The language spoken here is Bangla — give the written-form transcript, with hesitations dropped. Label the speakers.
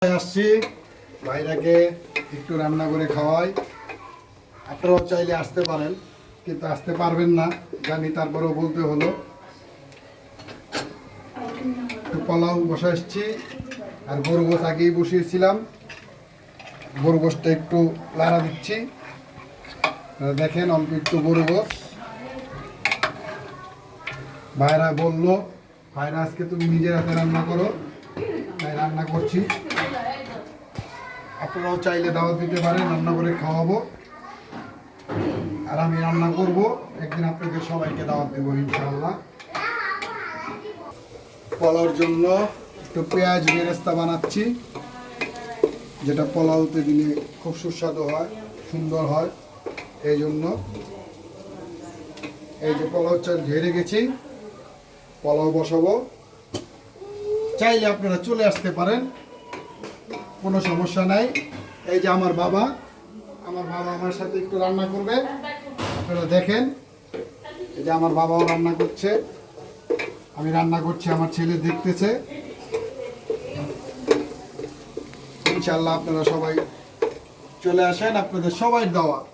Speaker 1: আসছি ভাইরাকে একটু রান্না করে খাওয়াই। আপনারাও চাইলে আসতে পারেন, কিন্তু আসতে পারবেন না জানি, তারপরেও বলতে হলো। একটু পোলাও বসাচ্ছি, আর গরু গোশ আগেই বসিয়েছিলাম। গরু গোশটা একটু লাড়া দিচ্ছি, দেখেন অল্প একটু গরু গোশ। ভাইরা বললো, ভাইরা আজকে তুমি নিজের হাতে রান্না করো, তাই রান্না করছি। আপনারাও চাইলে দাওয়াত দিতে পারেন, রান্না করে খাওয়াবো। আর আমি রান্না করব, একদিন আপনাদের সবাইকে দাওয়াত দেবো ইনশাআল্লাহ। পোলাওর জন্য একটু পেঁয়াজ বেরেস্তা বানাচ্ছি, যেটা পোলাওতে দিলে খুব সুস্বাদু হয়, সুন্দর হয়। এই জন্য এই যে পোলাও চাল ঝেড়ে গেছি, পোলাও বসাবো। চাইলে আপনারা চলে আসতে পারেন, কোনো সমস্যা নাই। এই যে আমার বাবা আমার সাথে একটু রান্না করবে, আপনারা দেখেন। এই যে আমার বাবাও রান্না করছে, আমি রান্না করছি, আমার ছেলে দেখতেছে। ইনশাআল্লাহ আপনারা সবাই চলে আসেন, আপনাদের সবাই দাওয়াত।